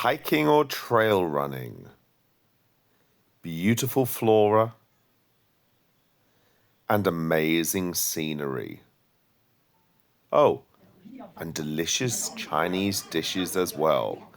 Hiking or trail running, beautiful flora, and amazing scenery. Oh, and delicious Chinese dishes as well.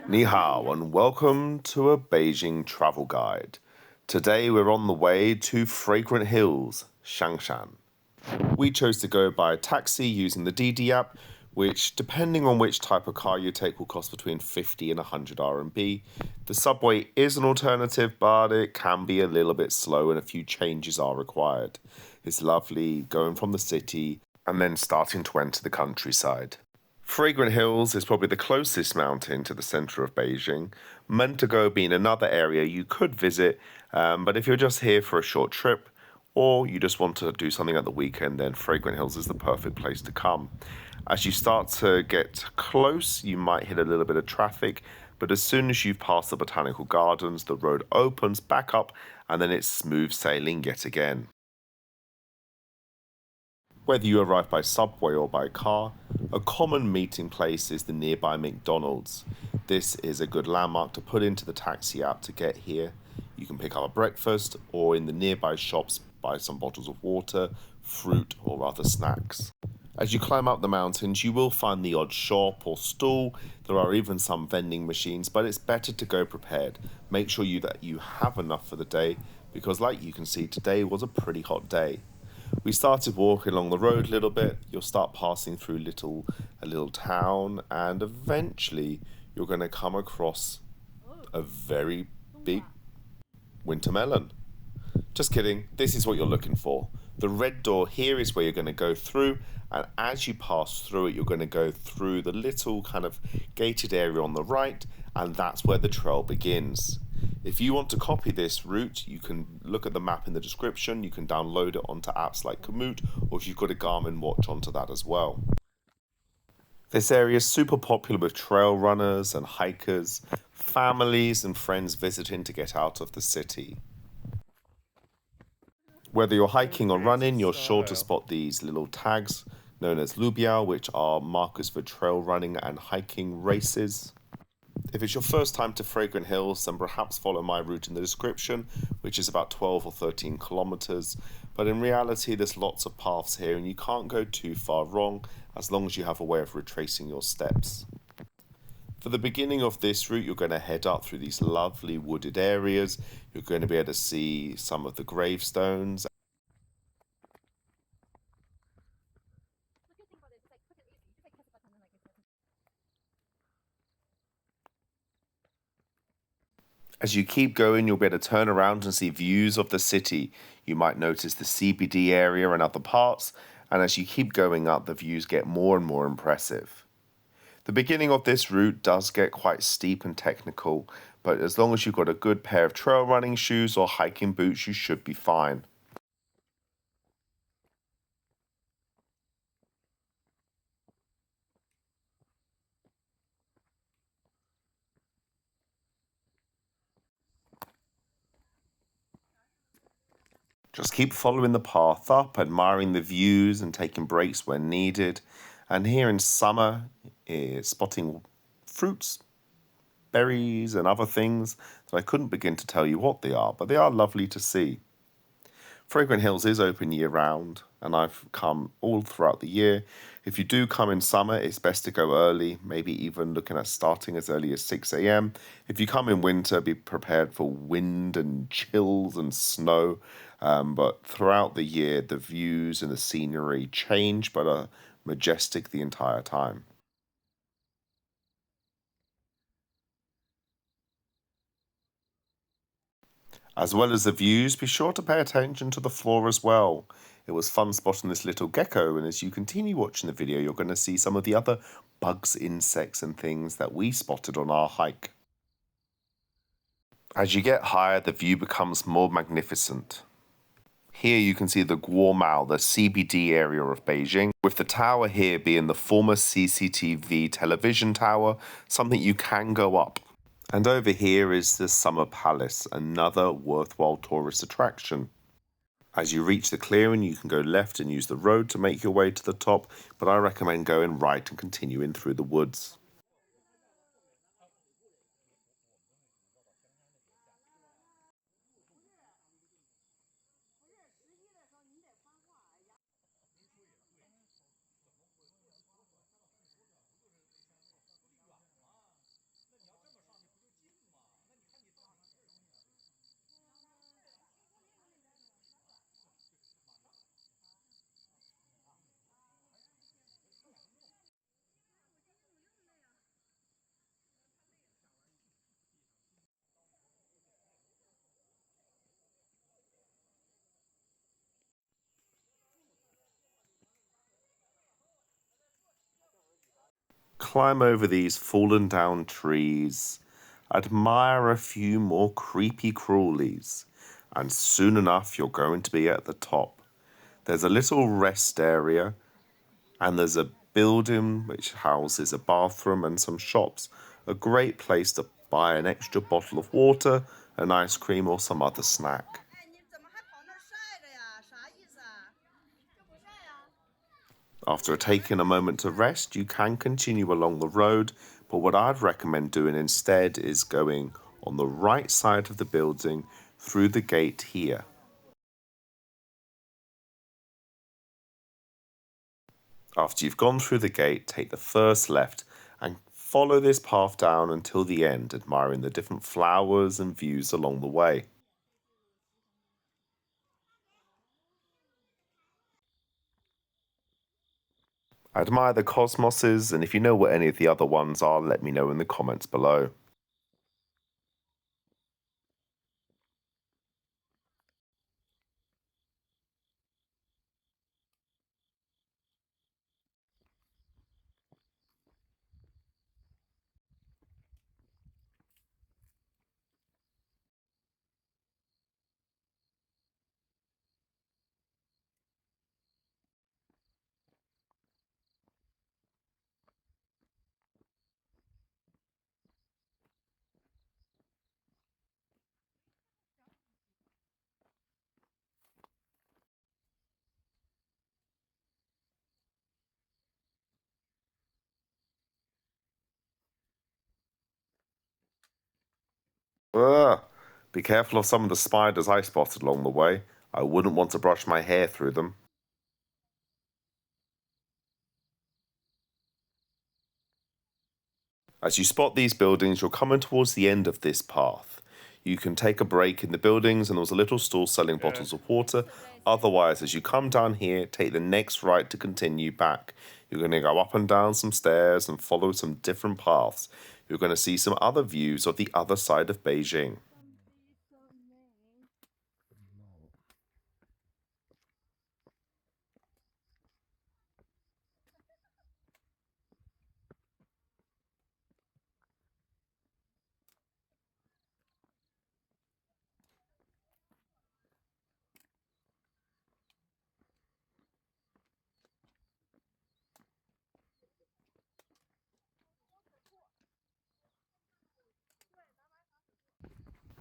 Ni hao and welcome to a Beijing travel guide. Today we're on the way to Fragrant Hills, Shangshan. We chose to go by taxi using the Didi app, which, depending on which type of car you take, will cost between 50 and 100 RMB. The subway is an alternative, but it can be a little bit slow and a few changes are required. It's lovely going from the city and then starting to enter the countryside. Fragrant Hills is probably the closest mountain to the center of Beijing. Mentago being another area you could visit, but if you're just here for a short trip, or you just want to do something at the weekend, then Fragrant Hills is the perfect place to come. As you start to get close, you might hit a little bit of traffic, but as soon as you've passed the botanical gardens, the road opens back up and then it's smooth sailing yet again. Whether you arrive by subway or by car, a common meeting place is the nearby McDonald's. This is a good landmark to put into the taxi app to get here. You can pick up a breakfast or in the nearby shops buy some bottles of water, fruit or other snacks. As you climb up the mountains, you will find the odd shop or stall. There are even some vending machines, but it's better to go prepared. Make sure that you have enough for the day because, like you can see, today was a pretty hot day. We started walking along the road a little bit. You'll start passing through a little town, and eventually you're going to come across a very big winter melon. Just kidding, this is what you're looking for. The red door here is where you're going to go through, and as you pass through it, you're going to go through the little kind of gated area on the right, and that's where the trail begins. If you want to copy this route, you can look at the map in the description. You can download it onto apps like Komoot, or if you've got a Garmin watch, onto that as well. This area is super popular with trail runners and hikers, families and friends visiting to get out of the city. Whether you're hiking or running, you're sure to spot these little tags known as lubiao, which are markers for trail running and hiking races. If it's your first time to Fragrant Hills, then perhaps follow my route in the description, which is about 12 or 13 kilometers. But in reality, there's lots of paths here and you can't go too far wrong as long as you have a way of retracing your steps. For the beginning of this route, you're going to head up through these lovely wooded areas. You're going to be able to see some of the gravestones. As you keep going, you'll be able to turn around and see views of the city. You might notice the CBD area and other parts, and as you keep going up, the views get more and more impressive. The beginning of this route does get quite steep and technical, but as long as you've got a good pair of trail running shoes or hiking boots, you should be fine. Just keep following the path up, admiring the views and taking breaks when needed. And here in summer, spotting fruits, berries and other things that I couldn't begin to tell you what they are, but they are lovely to see. Fragrant Hills is open year round, and I've come all throughout the year. If you do come in summer, it's best to go early, maybe even looking at starting as early as 6 a.m. If you come in winter, be prepared for wind and chills and snow. But throughout the year, the views and the scenery change, but are majestic the entire time. As well as the views, be sure to pay attention to the floor as well. It was fun spotting this little gecko, and as you continue watching the video, you're going to see some of the other bugs, insects, and things that we spotted on our hike. As you get higher, the view becomes more magnificent. Here you can see the Guomao, the CBD area of Beijing, with the tower here being the former CCTV television tower, something you can go up. And over here is the Summer Palace, another worthwhile tourist attraction. As you reach the clearing, you can go left and use the road to make your way to the top, but I recommend going right and continuing through the woods. Climb over these fallen down trees, admire a few more creepy crawlies, and soon enough you're going to be at the top. There's a little rest area, and there's a building which houses a bathroom and some shops. A great place to buy an extra bottle of water, an ice cream, or some other snack. After taking a moment to rest, you can continue along the road, but what I'd recommend doing instead is going on the right side of the building through the gate here. After you've gone through the gate, take the first left and follow this path down until the end, admiring the different flowers and views along the way. I admire the cosmoses, and if you know what any of the other ones are, let me know in the comments below. Ugh! Be careful of some of the spiders I spotted along the way. I wouldn't want to brush my hair through them. As you spot these buildings, you're coming towards the end of this path. You can take a break in the buildings, and there was a little stall selling bottles of water. Otherwise, as you come down here, take the next right to continue back. You're going to go up and down some stairs and follow some different paths. You're going to see some other views of the other side of Beijing.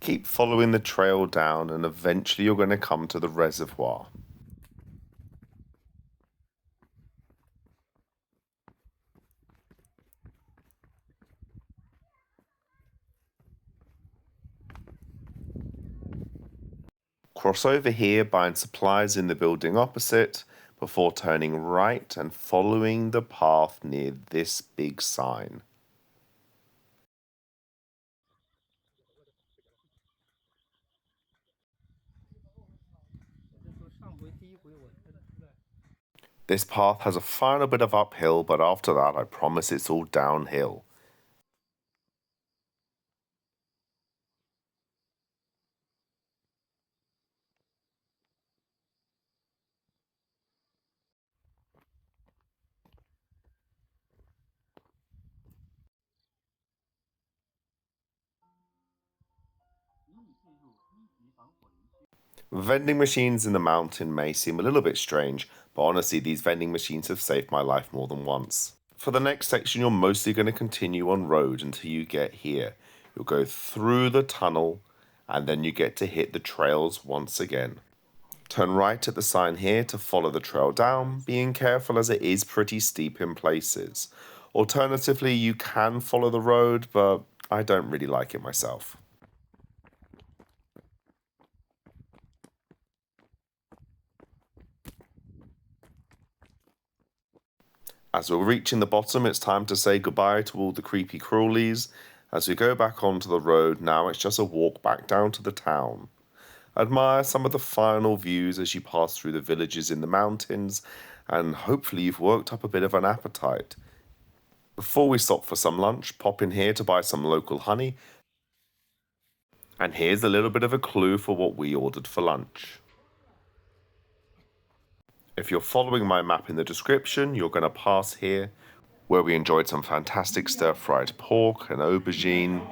Keep following the trail down, and eventually you're going to come to the reservoir. Cross over here, buying supplies in the building opposite, before turning right and following the path near this big sign. This path has a final bit of uphill, but after that I promise it's all downhill. Vending machines in the mountain may seem a little bit strange, but honestly these vending machines have saved my life more than once. For the next section you're mostly going to continue on road until you get here. You'll go through the tunnel and then you get to hit the trails once again. Turn right at the sign here to follow the trail down, being careful as it is pretty steep in places. Alternatively, you can follow the road, but I don't really like it myself. As we're reaching the bottom, it's time to say goodbye to all the creepy crawlies. As we go back onto the road, now it's just a walk back down to the town. Admire some of the final views as you pass through the villages in the mountains, and hopefully you've worked up a bit of an appetite. Before we stop for some lunch, pop in here to buy some local honey. And here's a little bit of a clue for what we ordered for lunch. If you're following my map in the description, you're going to pass here. where we enjoyed some fantastic stir-fried pork and aubergine.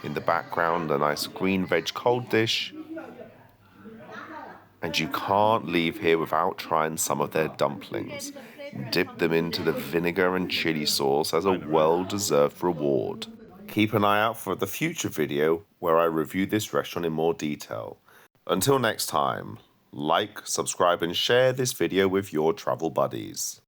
In the background, a nice green veg cold dish. And you can't leave here without trying some of their dumplings. Dip them into the vinegar and chili sauce as a well-deserved reward. Keep an eye out for the future video where I review this restaurant in more detail. Until next time, like, subscribe and share this video with your travel buddies.